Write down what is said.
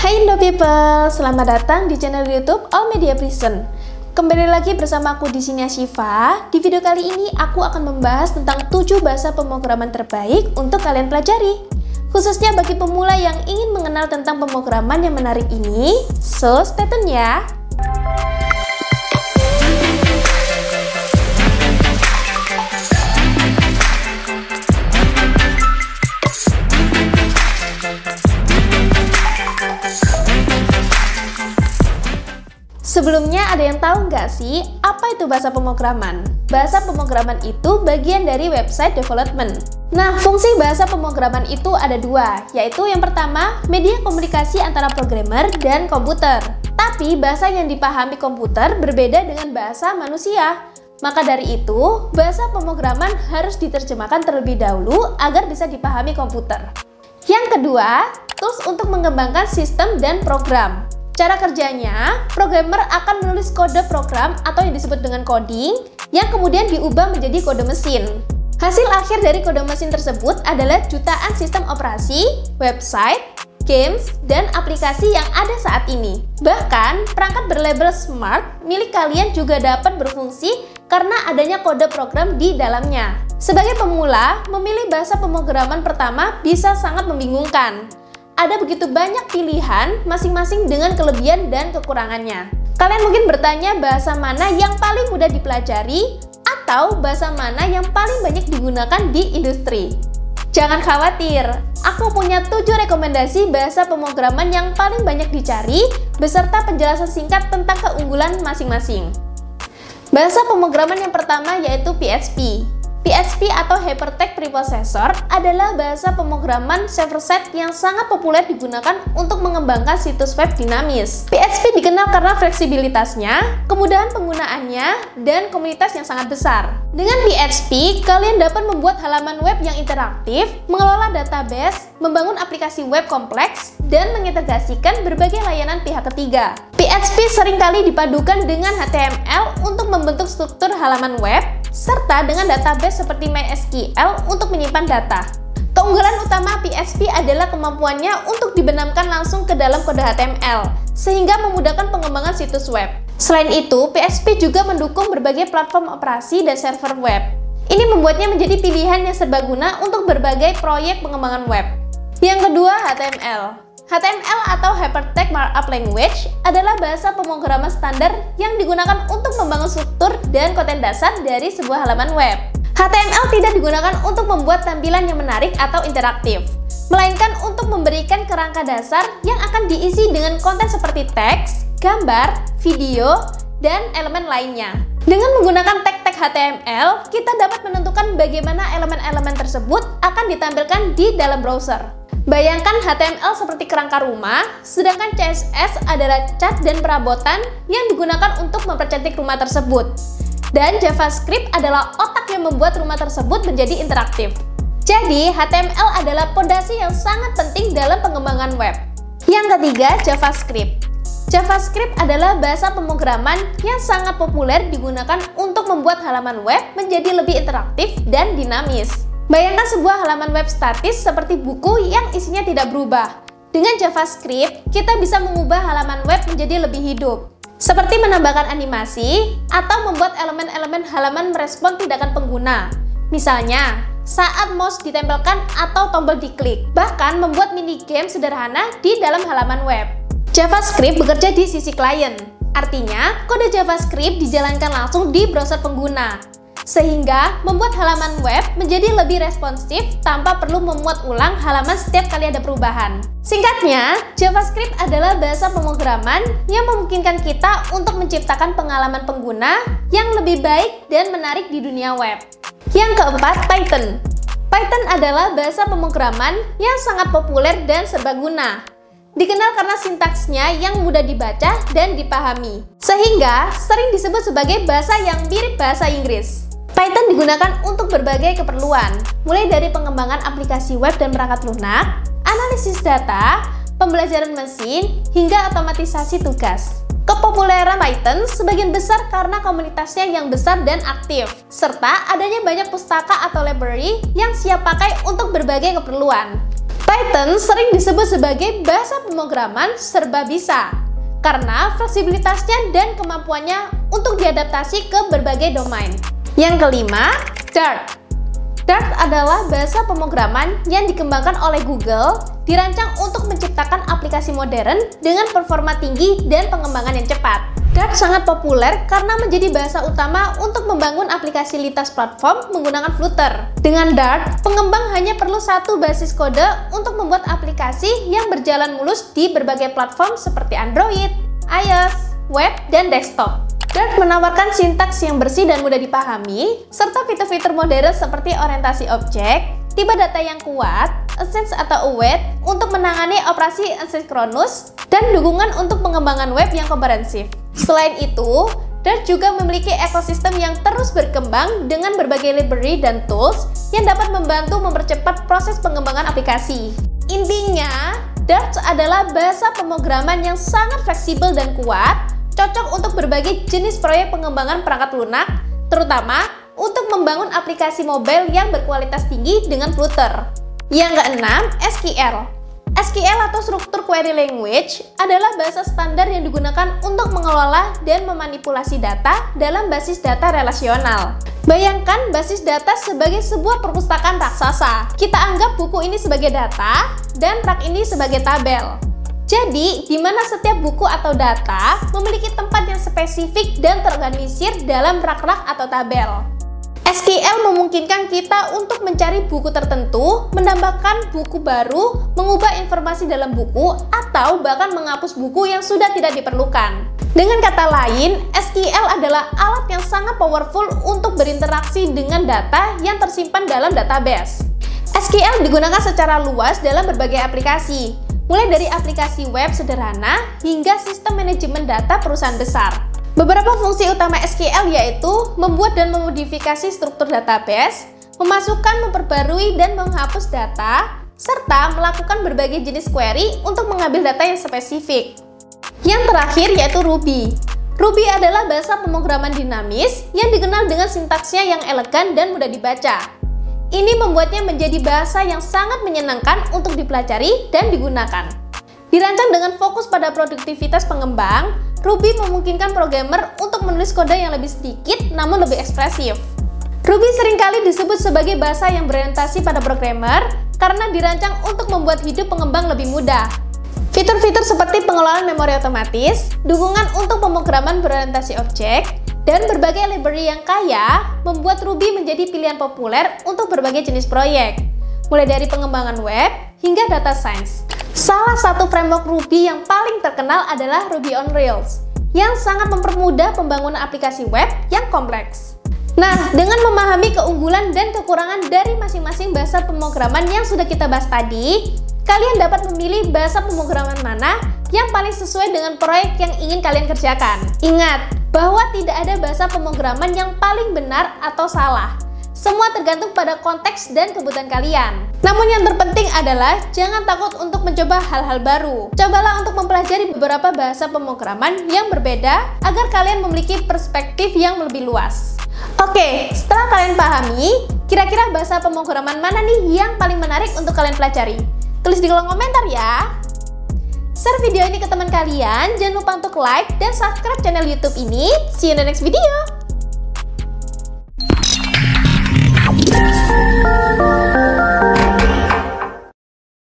Hai Indo People, selamat datang di channel YouTube All Media Prison. Kembali lagi bersama aku di sini Asyifa. Di video kali ini aku akan membahas tentang 7 bahasa pemrograman terbaik untuk kalian pelajari. Khususnya bagi pemula yang ingin mengenal tentang pemrograman yang menarik ini. So, stay tune ya. Sebelumnya ada yang tahu nggak sih apa itu bahasa pemrograman? Bahasa pemrograman itu bagian dari website development. Nah, fungsi bahasa pemrograman itu ada 2, yaitu yang pertama, media komunikasi antara programmer dan komputer. Tapi bahasa yang dipahami komputer berbeda dengan bahasa manusia. Maka dari itu, bahasa pemrograman harus diterjemahkan terlebih dahulu agar bisa dipahami komputer. Yang kedua, tools untuk mengembangkan sistem dan program. Cara kerjanya, programmer akan menulis kode program atau yang disebut dengan coding yang kemudian diubah menjadi kode mesin. Hasil akhir dari kode mesin tersebut adalah jutaan sistem operasi, website, games, dan aplikasi yang ada saat ini. Bahkan, perangkat berlabel smart milik kalian juga dapat berfungsi karena adanya kode program di dalamnya. Sebagai pemula, memilih bahasa pemrograman pertama bisa sangat membingungkan. Ada begitu banyak pilihan, masing-masing dengan kelebihan dan kekurangannya. Kalian mungkin bertanya bahasa mana yang paling mudah dipelajari, atau bahasa mana yang paling banyak digunakan di industri. Jangan khawatir, aku punya 7 rekomendasi bahasa pemrograman yang paling banyak dicari, beserta penjelasan singkat tentang keunggulan masing-masing. Bahasa pemrograman yang pertama yaitu PHP. PHP atau Hypertext Preprocessor adalah bahasa pemrograman server-side yang sangat populer digunakan untuk mengembangkan situs web dinamis. PHP dikenal karena fleksibilitasnya, kemudahan penggunaannya, dan komunitas yang sangat besar. Dengan PHP, kalian dapat membuat halaman web yang interaktif, mengelola database, membangun aplikasi web kompleks, dan mengintegrasikan berbagai layanan pihak ketiga. PHP seringkali dipadukan dengan HTML untuk membentuk struktur halaman web, serta dengan database seperti MySQL untuk menyimpan data. Keunggulan utama PHP adalah kemampuannya untuk dibenamkan langsung ke dalam kode HTML, sehingga memudahkan pengembangan situs web. Selain itu, PHP juga mendukung berbagai platform operasi dan server web. Ini membuatnya menjadi pilihan yang serbaguna untuk berbagai proyek pengembangan web. Yang kedua, HTML. HTML atau Hypertext Markup Language adalah bahasa pemrograman standar yang digunakan untuk membangun struktur dan konten dasar dari sebuah halaman web. HTML tidak digunakan untuk membuat tampilan yang menarik atau interaktif, melainkan untuk memberikan kerangka dasar yang akan diisi dengan konten seperti teks, gambar, video, dan elemen lainnya. Dengan menggunakan tag-tag HTML, kita dapat menentukan bagaimana elemen-elemen tersebut akan ditampilkan di dalam browser. Bayangkan HTML seperti kerangka rumah, sedangkan CSS adalah cat dan perabotan yang digunakan untuk mempercantik rumah tersebut. Dan JavaScript adalah otak yang membuat rumah tersebut menjadi interaktif. Jadi, HTML adalah fondasi yang sangat penting dalam pengembangan web. Yang ketiga, JavaScript. JavaScript adalah bahasa pemrograman yang sangat populer digunakan untuk membuat halaman web menjadi lebih interaktif dan dinamis. Bayangkan sebuah halaman web statis seperti buku yang isinya tidak berubah. Dengan JavaScript, kita bisa mengubah halaman web menjadi lebih hidup, seperti menambahkan animasi atau membuat elemen-elemen halaman merespon tindakan pengguna. Misalnya, saat mouse ditempelkan atau tombol diklik, bahkan membuat mini game sederhana di dalam halaman web. JavaScript bekerja di sisi klien, artinya kode JavaScript dijalankan langsung di browser pengguna, sehingga membuat halaman web menjadi lebih responsif tanpa perlu memuat ulang halaman setiap kali ada perubahan. Singkatnya, JavaScript adalah bahasa pemrograman yang memungkinkan kita untuk menciptakan pengalaman pengguna yang lebih baik dan menarik di dunia web. Yang keempat, Python. Python adalah bahasa pemrograman yang sangat populer dan serbaguna. Dikenal karena sintaksnya yang mudah dibaca dan dipahami, sehingga sering disebut sebagai bahasa yang mirip bahasa Inggris. Python digunakan untuk berbagai keperluan, mulai dari pengembangan aplikasi web dan perangkat lunak, analisis data, pembelajaran mesin, hingga otomatisasi tugas. Kepopuleran Python sebagian besar karena komunitasnya yang besar dan aktif, serta adanya banyak pustaka atau library yang siap pakai untuk berbagai keperluan. Python sering disebut sebagai bahasa pemrograman serba bisa karena fleksibilitasnya dan kemampuannya untuk diadaptasi ke berbagai domain. Yang kelima, Dart. Dart adalah bahasa pemrograman yang dikembangkan oleh Google, dirancang untuk menciptakan aplikasi modern dengan performa tinggi dan pengembangan yang cepat. Dart sangat populer karena menjadi bahasa utama untuk membangun aplikasi lintas platform menggunakan Flutter. Dengan Dart, pengembang hanya perlu satu basis kode untuk membuat aplikasi yang berjalan mulus di berbagai platform seperti Android, iOS, web, dan desktop. Dart menawarkan sintaks yang bersih dan mudah dipahami, serta fitur-fitur modern seperti orientasi objek, tipe data yang kuat, async atau await untuk menangani operasi asinkronus, dan dukungan untuk pengembangan web yang komprehensif. Selain itu, Dart juga memiliki ekosistem yang terus berkembang dengan berbagai library dan tools yang dapat membantu mempercepat proses pengembangan aplikasi. Intinya, Dart adalah bahasa pemrograman yang sangat fleksibel dan kuat, cocok untuk berbagai jenis proyek pengembangan perangkat lunak, terutama untuk membangun aplikasi mobile yang berkualitas tinggi dengan Flutter. Yang keenam, SQL. SQL atau Structured Query Language adalah bahasa standar yang digunakan untuk mengelola dan memanipulasi data dalam basis data relasional. Bayangkan basis data sebagai sebuah perpustakaan raksasa. Kita anggap buku ini sebagai data dan rak ini sebagai tabel. Jadi, di mana setiap buku atau data memiliki tempat yang spesifik dan terorganisir dalam rak-rak atau tabel. SQL memungkinkan kita untuk mencari buku tertentu, menambahkan buku baru, mengubah informasi dalam buku, atau bahkan menghapus buku yang sudah tidak diperlukan. Dengan kata lain, SQL adalah alat yang sangat powerful untuk berinteraksi dengan data yang tersimpan dalam database. SQL digunakan secara luas dalam berbagai aplikasi, mulai dari aplikasi web sederhana hingga sistem manajemen data perusahaan besar. Beberapa fungsi utama SQL yaitu membuat dan memodifikasi struktur database, memasukkan, memperbarui, dan menghapus data, serta melakukan berbagai jenis query untuk mengambil data yang spesifik. Yang terakhir yaitu Ruby. Ruby adalah bahasa pemrograman dinamis yang dikenal dengan sintaksnya yang elegan dan mudah dibaca. Ini membuatnya menjadi bahasa yang sangat menyenangkan untuk dipelajari dan digunakan. Dirancang dengan fokus pada produktivitas pengembang, Ruby memungkinkan programmer untuk menulis kode yang lebih sedikit namun lebih ekspresif. Ruby seringkali disebut sebagai bahasa yang berorientasi pada programmer karena dirancang untuk membuat hidup pengembang lebih mudah. Fitur-fitur seperti pengelolaan memori otomatis, dukungan untuk pemrograman berorientasi objek, dan berbagai library yang kaya membuat Ruby menjadi pilihan populer untuk berbagai jenis proyek, mulai dari pengembangan web hingga data science. Salah satu framework Ruby yang paling terkenal adalah Ruby on Rails, yang sangat mempermudah pembangunan aplikasi web yang kompleks. Nah, dengan memahami keunggulan dan kekurangan dari masing-masing bahasa pemrograman yang sudah kita bahas tadi, kalian dapat memilih bahasa pemrograman mana yang paling sesuai dengan proyek yang ingin kalian kerjakan. Ingat, bahwa tidak ada bahasa pemrograman yang paling benar atau salah. Semua tergantung pada konteks dan kebutuhan kalian. Namun yang terpenting adalah jangan takut untuk mencoba hal-hal baru. Cobalah untuk mempelajari beberapa bahasa pemrograman yang berbeda agar kalian memiliki perspektif yang lebih luas. Oke, setelah kalian pahami, kira-kira bahasa pemrograman mana nih yang paling menarik untuk kalian pelajari? Tulis di kolom komentar ya! Share video ini ke teman kalian, jangan lupa untuk like dan subscribe channel YouTube ini. See you in the next video!